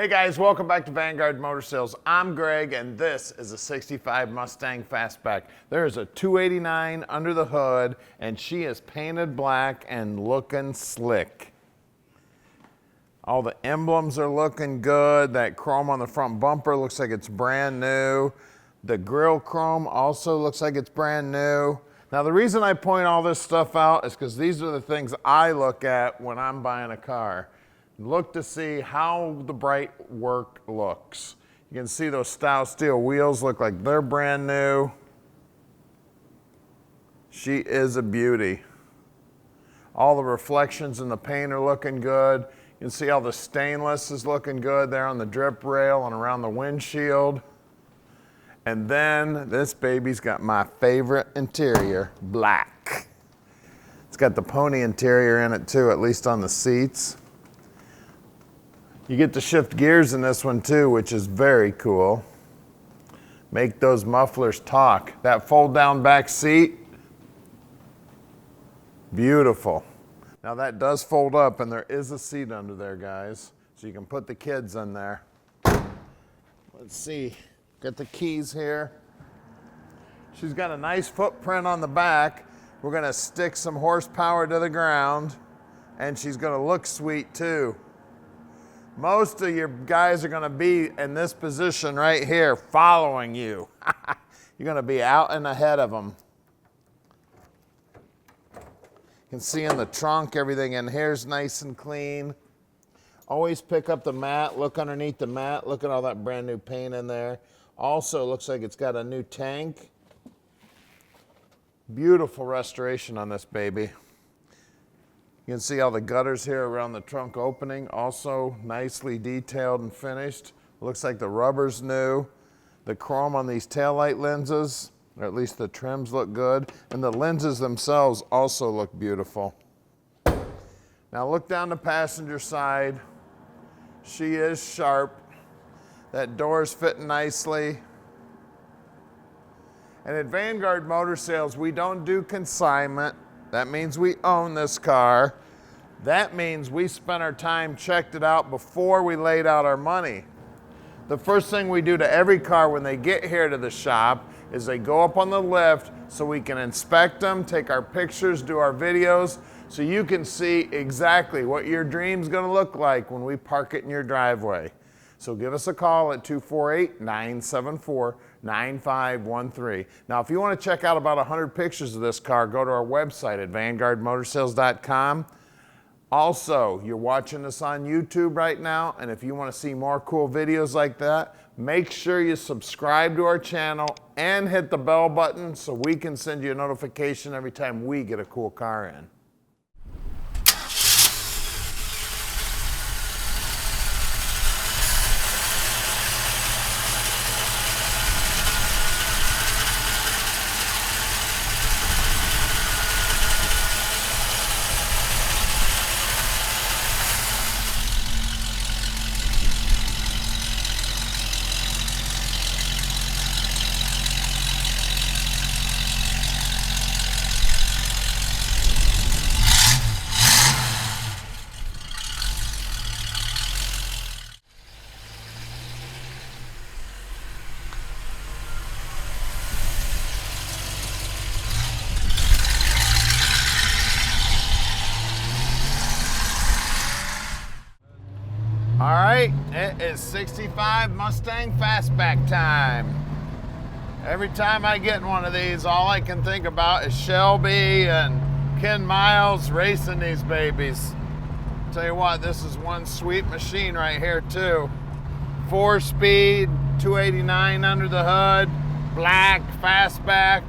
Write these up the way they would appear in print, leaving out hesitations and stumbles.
Hey guys, welcome back to Vanguard Motor Sales. I'm Greg and this is a 65 Mustang Fastback. There is a 289 under the hood and she is painted black and looking slick. All the emblems are looking good. That chrome on the front bumper looks like it's brand new. The grille chrome also looks like it's brand new. Now the reason I point all this stuff out is because these are the things I look at when I'm buying a car. Look to see how the bright work looks. You can see those steel wheels look like they're brand new. She is a beauty. All the reflections in the paint are looking good. You can see all the stainless is looking good there on the drip rail and around the windshield. And then this baby's got my favorite interior, black. It's got the pony interior in it too, at least on the seats. You get to shift gears in this one too, which is very cool. Make those mufflers talk. That fold down back seat, beautiful. Now that does fold up and there is a seat under there, guys. So you can put the kids in there. Let's see, got the keys here. She's got a nice footprint on the back. We're gonna stick some horsepower to the ground and she's gonna look sweet too. Most of your guys are gonna be in this position right here, following you. You're gonna be out and ahead of them. You can see in the trunk, everything in here is nice and clean. Always pick up the mat, look underneath the mat, look at all that brand new paint in there. Also looks like it's got a new tank. Beautiful restoration on this baby. You can see all the gutters here around the trunk opening, also nicely detailed and finished. Looks like the rubber's new. The chrome on these taillight lenses, or at least the trims look good, and the lenses themselves also look beautiful. Now look down the passenger side. She is sharp. That door's fitting nicely. And at Vanguard Motor Sales, we don't do consignment. That means we own this car. That means we spent our time, checked it out before we laid out our money. The first thing we do to every car when they get here to the shop is they go up on the lift so we can inspect them, take our pictures, do our videos, so you can see exactly what your dream's gonna look like when we park it in your driveway. So give us a call at 248-974-9513. Now, if you want to check out about 100 pictures of this car, go to our website at vanguardmotorsales.com. Also, you're watching this on YouTube right now, and if you want to see more cool videos like that, make sure you subscribe to our channel and hit the bell button so we can send you a notification every time we get a cool car in. All right, it is 65 Mustang Fastback time. Every time I get in one of these, all I can think about is Shelby and Ken Miles racing these babies. Tell you what, this is one sweet machine right here too. 4-speed, 289 under the hood, black, Fastback,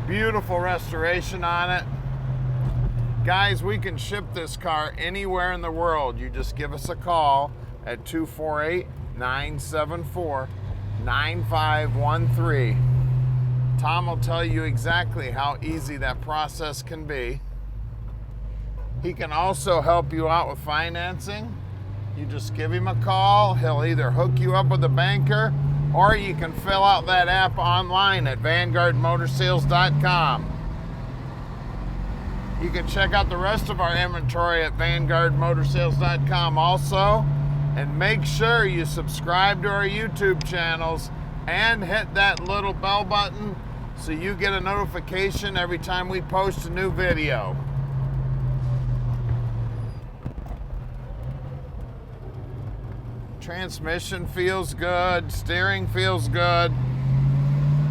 beautiful restoration on it. Guys, we can ship this car anywhere in the world. You just give us a call at 248-974-9513. Tom will tell you exactly how easy that process can be. He can also help you out with financing. You just give him a call. He'll either hook you up with a banker or you can fill out that app online at vanguardmotorsales.com. You can check out the rest of our inventory at vanguardmotorsales.com also. And make sure you subscribe to our YouTube channels and hit that little bell button so you get a notification every time we post a new video. Transmission feels good, steering feels good.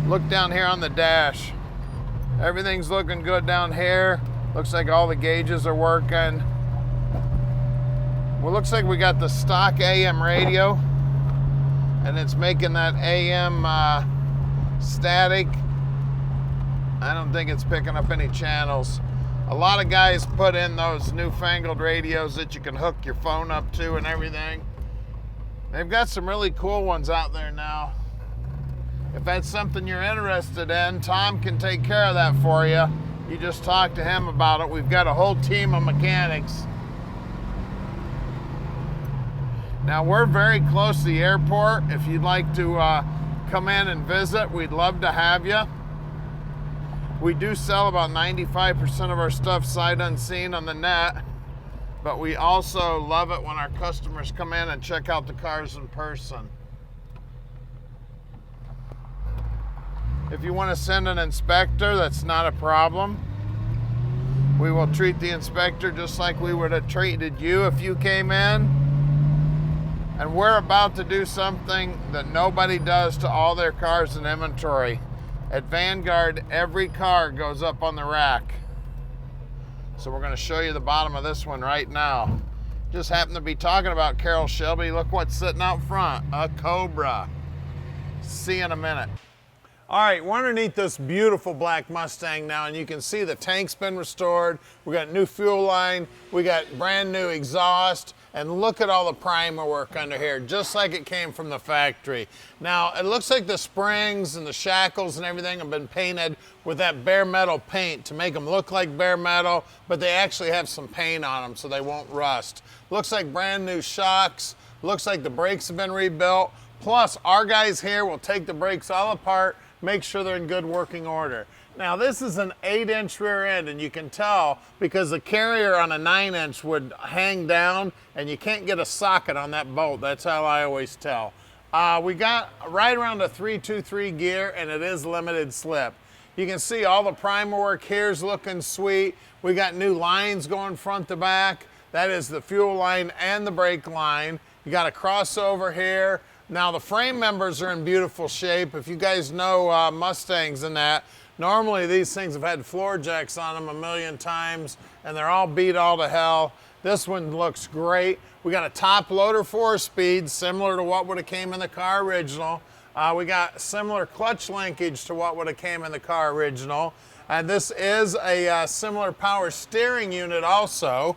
Look down here on the dash. Everything's looking good down here. Looks like all the gauges are working. Well, looks like we got the stock AM radio, and it's making that AM static. I don't think it's picking up any channels. A lot of guys put in those newfangled radios that you can hook your phone up to and everything. They've got some really cool ones out there now. If that's something you're interested in, Tom can take care of that for you. You just talk to him about it. We've got a whole team of mechanics. Now, we're very close to the airport. If you'd like to come in and visit, we'd love to have you. We do sell about 95% of our stuff sight unseen on the net, but we also love it when our customers come in and check out the cars in person. If you want to send an inspector, that's not a problem. We will treat the inspector just like we would have treated you if you came in. And we're about to do something that nobody does to all their cars in inventory. At Vanguard, every car goes up on the rack. So we're going to show you the bottom of this one right now. Just happen to be talking about Carroll Shelby. Look what's sitting out front, a Cobra. See you in a minute. All right, we're underneath this beautiful black Mustang now, and you can see the tank's been restored. We got new fuel line, we got brand new exhaust, and look at all the primer work under here, just like it came from the factory. Now, it looks like the springs and the shackles and everything have been painted with that bare metal paint to make them look like bare metal, but they actually have some paint on them so they won't rust. Looks like brand new shocks. Looks like the brakes have been rebuilt. Plus, our guys here will take the brakes all apart, make sure they're in good working order. Now, this is an 8-inch rear end, and you can tell because the carrier on a 9-inch would hang down, and you can't get a socket on that bolt. That's how I always tell. We got right around a 323 gear, and it is limited slip. You can see all the primer work here is looking sweet. We got new lines going front to back. That is the fuel line and the brake line. You got a crossover here. Now, the frame members are in beautiful shape. If you guys know Mustangs and that, normally these things have had floor jacks on them a million times, and they're all beat all to hell. This one looks great. We got a top loader 4-speed, similar to what would have came in the car original. We got similar clutch linkage to what would have came in the car original. And this is a similar power steering unit also.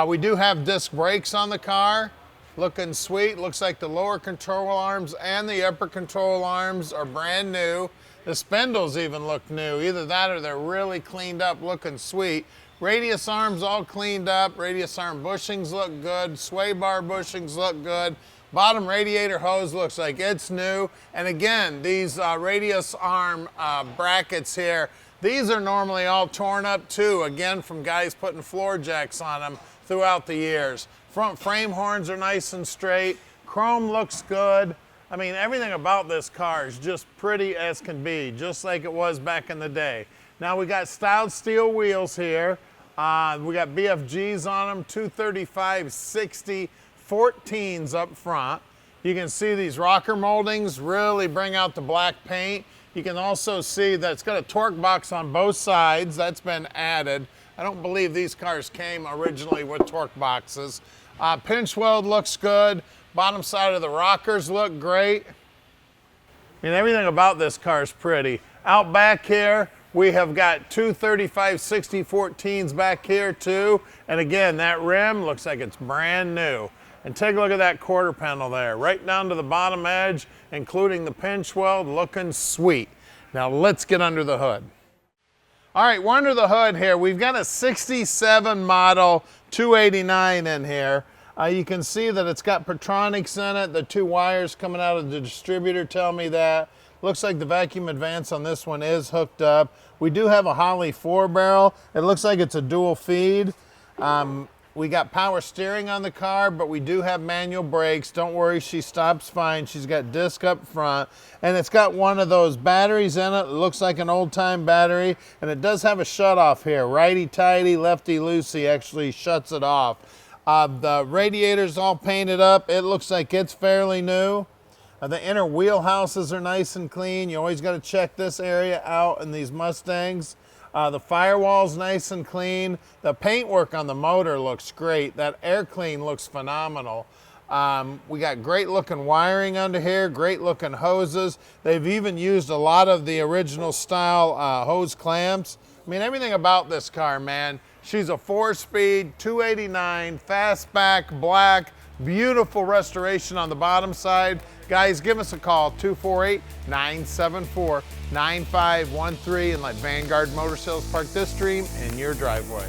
We do have disc brakes on the car. Looking sweet. Looks like the lower control arms and the upper control arms are brand new. The spindles even look new. Either that or they're really cleaned up, looking sweet. Radius arms all cleaned up. Radius arm bushings look good. Sway bar bushings look good. Bottom radiator hose looks like it's new. And again, these radius arm brackets here, these are normally all torn up too, again from guys putting floor jacks on them throughout the years. Front frame horns are nice and straight. Chrome looks good. I mean, everything about this car is just pretty as can be, just like it was back in the day. Now we got styled steel wheels here. We got BFGs on them, 235/60 14s up front. You can see these rocker moldings really bring out the black paint. You can also see that it's got a torque box on both sides. That's been added. I don't believe these cars came originally with torque boxes. Pinch weld looks good. Bottom side of the rockers look great. I mean, everything about this car is pretty. Out back here, we have got two 35/60 14s back here too. And again, that rim looks like it's brand new. And take a look at that quarter panel there, right down to the bottom edge, including the pinch weld, looking sweet. Now let's get under the hood. All right, we're under the hood here. We've got a 67 model 289 in here. You can see that it's got Pertronics in it. The two wires coming out of the distributor tell me that. Looks like the vacuum advance on this one is hooked up. We do have a Holley 4-barrel. It looks like it's a dual feed. We got power steering on the car, but we do have manual brakes. Don't worry, she stops fine. She's got disc up front, and it's got one of those batteries in it. It looks like an old-time battery, and it does have a shut-off here. Righty-tighty, lefty-loosey actually shuts it off. The radiator's all painted up. It looks like it's fairly new. The inner wheelhouses are nice and clean. You always got to check this area out in these Mustangs. The firewall's nice and clean. The paintwork on the motor looks great. That air clean looks phenomenal. We got great looking wiring under here, great looking hoses. They've even used a lot of the original style hose clamps. I mean, everything about this car, man. She's a 4-speed, 289, fastback, black, beautiful restoration on the bottom side. Guys, give us a call, 248-974-9513, and let Vanguard Motor Sales park this dream in your driveway.